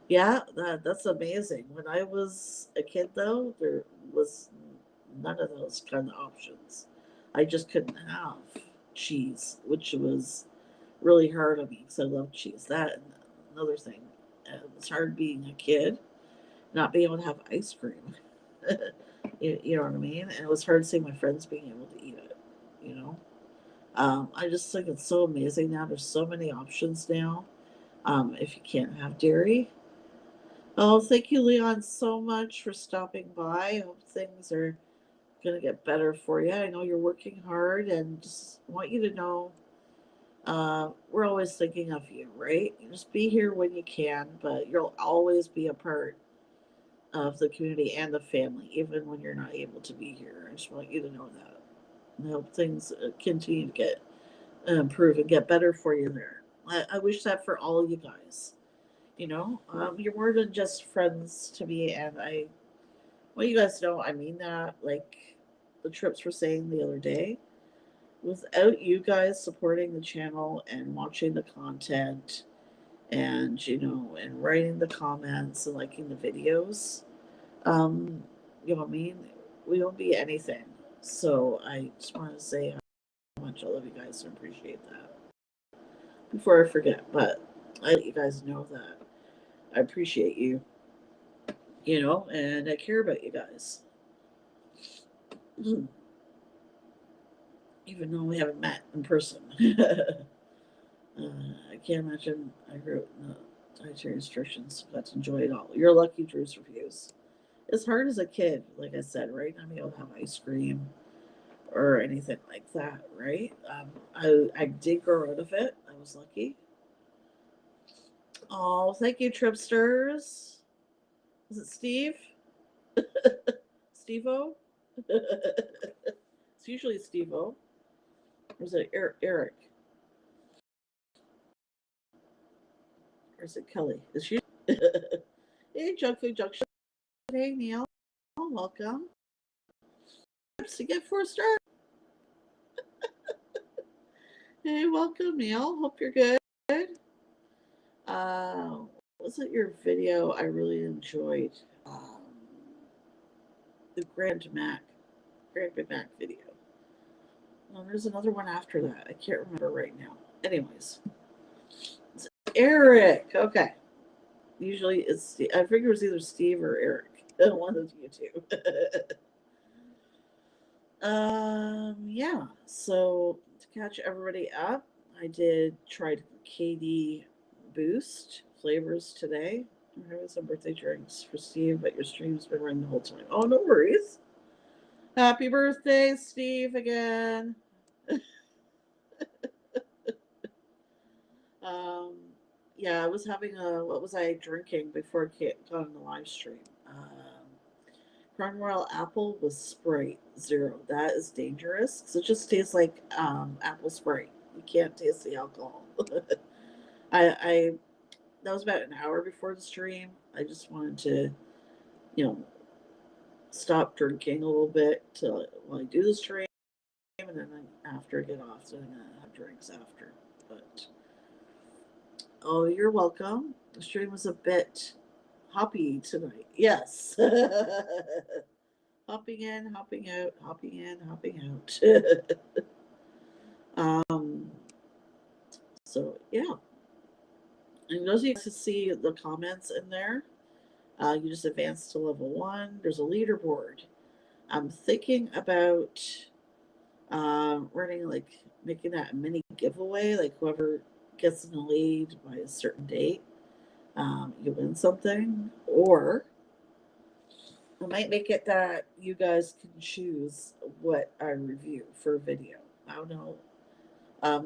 Yeah, that's amazing. When I was a kid, though, there was none of those kind of options. I just couldn't have cheese, which was really hard on me because I love cheese. That and another thing, it was hard being a kid, not being able to have ice cream. You know what I mean? And it was hard seeing my friends being able to eat it. You know, I just think it's so amazing now. There's so many options now. If you can't have dairy. Oh, thank you, Leon, so much for stopping by. I hope things are going to get better for you. I know you're working hard and just want you to know we're always thinking of you, right? You just be here when you can, but you'll always be a part of the community and the family, even when you're not able to be here. I just want you to know that. And I hope things continue to get improve and get better for you there. I wish that for all of you guys. You know, you're more than just friends to me, and I well, you guys know I mean that. Like the trips were saying the other day, without you guys supporting the channel and watching the content and and writing the comments and liking the videos, um, you know what I mean? We don't be anything. So I just want to say how much I love you guys and appreciate that. Before I forget, but I let you guys know that I appreciate you, and I care about you guys. Even though we haven't met in person. I can't imagine I grew up in the dietary restrictions. Got to enjoy it all. You're lucky, Drew's reviews. It's hard as a kid, like I said, right? Not being able to have ice cream or anything like that, right? I did grow out of it. I was lucky. Oh, thank you, Tripsters. Is it Steve? Steve-O? It's usually Steve-O. Or is it Eric? Or is it Kelly? Is she? Hey, Junk Food Junction. Hey, Neil. Welcome. To get 4 stars. Hey, welcome, Neil. Hope you're good. Uh, was it your video I really enjoyed? The Grand Big Mac video. There's another one after that. I can't remember right now. Anyways, it's Eric. Okay. Usually it's I figure it's either Steve or Eric. One of you two. Yeah. So to catch everybody up, I did try Katie Boost flavors today. I'm having some birthday drinks for Steve, but your stream's been running the whole time. Oh, no worries. Happy birthday, Steve, again. Um, yeah, I was having what was I drinking before I got on the live stream? Crown Royal Apple with Sprite Zero. That is dangerous because it just tastes like apple Sprite. You can't taste the alcohol. I that was about an hour before the stream. I just wanted to, you know, stop drinking a little bit till while I do the stream, and then after I get off, so I'm gonna have drinks after. But oh, you're welcome. The stream was a bit hoppy tonight. Yes. Hopping in, hopping out, hopping in, hopping out. um, so yeah. And those of you to see the comments in there, you just advance to level 1. There's a leaderboard. I'm thinking about running like making that a mini giveaway, like whoever gets in the lead by a certain date, you win something, or I might make it that you guys can choose what I review for a video. I don't know.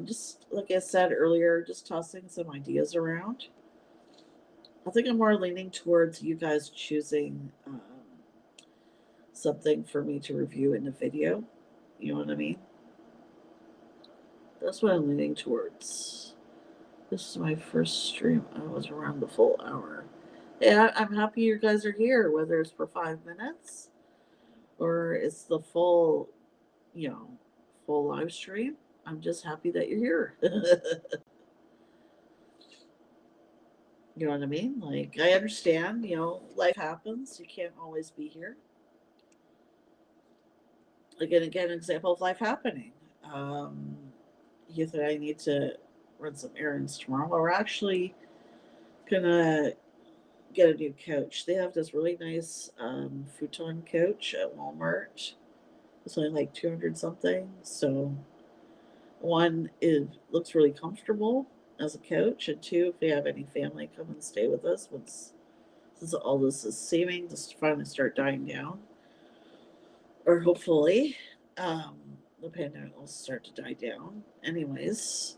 Just like I said earlier, just tossing some ideas around. I think I'm more leaning towards you guys choosing something for me to review in the video. You know what I mean? That's what I'm leaning towards. This is my first stream. I was around the full hour. Yeah, I'm happy you guys are here, whether it's for 5 minutes or it's the full, you know, full live stream. I'm just happy that you're here. You know what I mean? Like, I understand, life happens. You can't always be here. Again, an example of life happening. Um, you said I need to run some errands tomorrow. We're actually gonna get a new couch. They have this really nice futon couch at Walmart. It's only like 200 something. So one is looks really comfortable as a couch, and two, if we have any family come and stay with us once since all this is seeming to finally start dying down, or hopefully, um, the pandemic will start to die down. Anyways,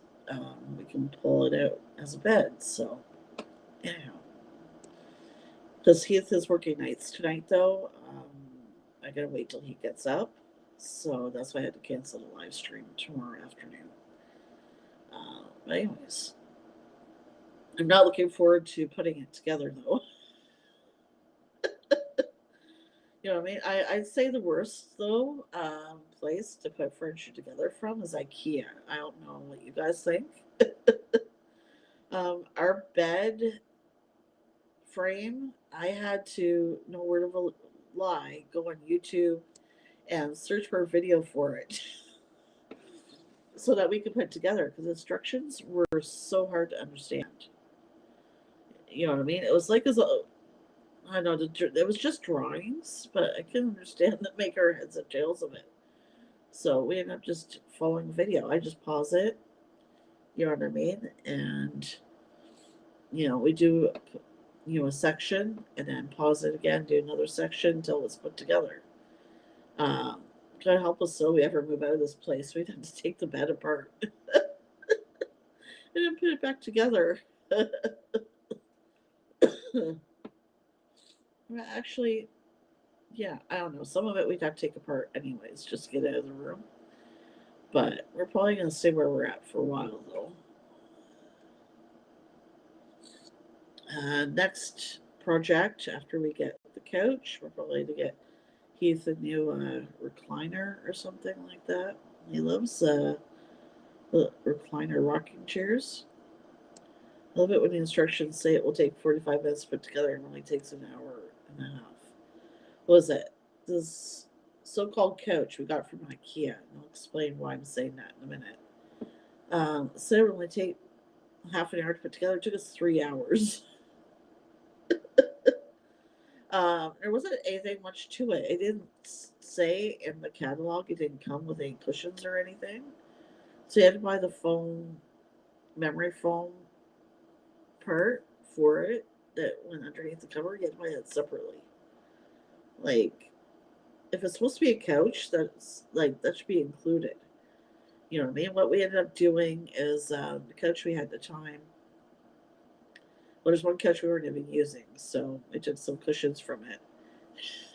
we can pull it out as a bed. So, anyhow, because Heath is working nights tonight, though, I gotta wait till he gets up. So that's why I had to cancel the live stream tomorrow afternoon. But anyways, I'm not looking forward to putting it together though. You know what I mean? I'd say the worst though place to put furniture together from is IKEA. I don't know what you guys think. Our bed frame, I had to, no word of a lie, go on YouTube and search for a video for it so that we could put it together because instructions were so hard to understand. You know what I mean? It was like I know it was just drawings, but I couldn't understand the maker heads and tails of it. So we ended up just following the video. I just pause it, you know what I mean? And, we do, a section and then pause it again, do another section until it's put together. God help us so we ever move out of this place. We'd have to take the bed apart and then put it back together. Actually, yeah, I don't know. Some of it we'd have to take apart anyways, just to get out of the room. But we're probably going to stay where we're at for a while, though. Next project, after we get the couch, we're probably to get Heath a new recliner or something like that. He loves the recliner rocking chairs. I love it when the instructions say it will take 45 minutes to put together and only takes an hour and a half. What was it? This so-called couch we got from IKEA. And I'll explain why I'm saying that in a minute. Said it would only take half an hour to put together. It took us 3 hours. There wasn't anything much to it. It didn't say in the catalog it didn't come with any cushions or anything. So you had to buy the foam, memory foam part for it that went underneath the cover. You had to buy that separately. Like, if it's supposed to be a couch, that's like that should be included. You know what I mean? What we ended up doing is the couch we had at the time. Well, there's one couch we weren't even using, so I took some cushions from it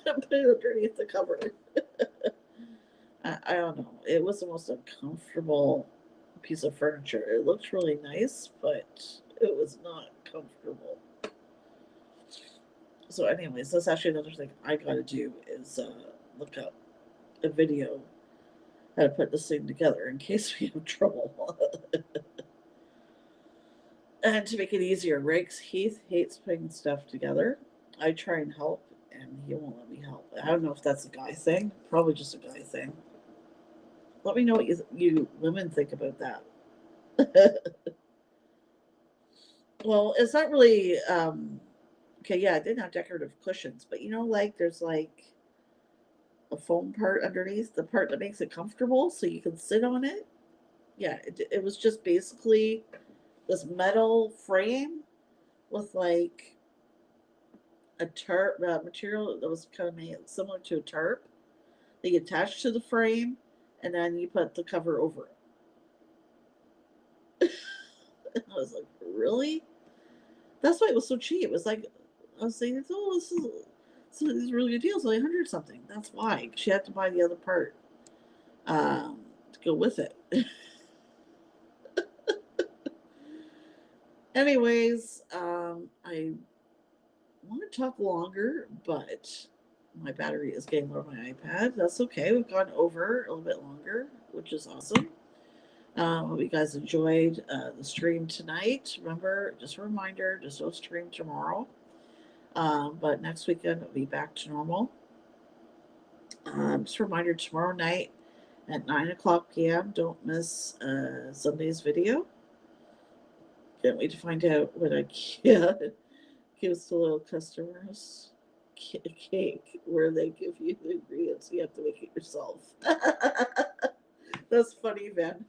and put it underneath the cover. I don't know. It was the most uncomfortable piece of furniture. It looks really nice, but it was not comfortable. So, anyways, that's actually another thing I got to do is look up a video how to put this thing together in case we have trouble. And to make it easier, Riggs Heath hates putting stuff together. I try and help, and he won't let me help. I don't know if that's a guy thing. Probably just a guy thing. Let me know what you women think about that. Well, it's not really. Okay, yeah, I didn't have decorative cushions, but like there's like a foam part underneath, the part that makes it comfortable so you can sit on it. Yeah, it was just basically this metal frame with like a tarp material that was kind of made similar to a tarp. They attached to the frame, and then you put the cover over it. And I was like, really? That's why it was so cheap. It was like I was saying, oh, this is a really good deal. It's like 100 something. That's why she had to buy the other part to go with it. Anyways, I want to talk longer, but my battery is getting low on my iPad. That's okay. We've gone over a little bit longer, which is awesome. Hope you guys enjoyed the stream tonight. Remember, just a reminder, just no stream tomorrow. But next weekend it'll be back to normal. Just a reminder, tomorrow night at 9 o'clock p.m. Don't miss Sunday's video. Can't wait to find out what IKEA gives to little customers. A cake where they give you the ingredients. You have to make it yourself. That's funny, man.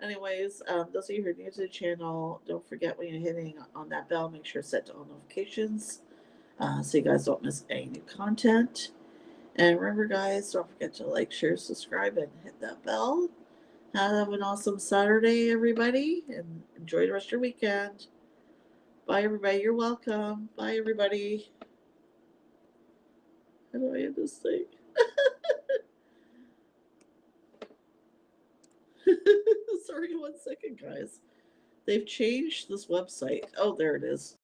Anyways, those of you who are new to the channel, don't forget when you're hitting on that bell, make sure to set to all notifications so you guys don't miss any new content. And remember, guys, don't forget to like, share, subscribe, and hit that bell. Have an awesome Saturday, everybody, and enjoy the rest of your weekend. Bye, everybody. You're welcome. Bye, everybody. How do I end this thing? Sorry, 1 second, guys. They've changed this website. Oh, there it is.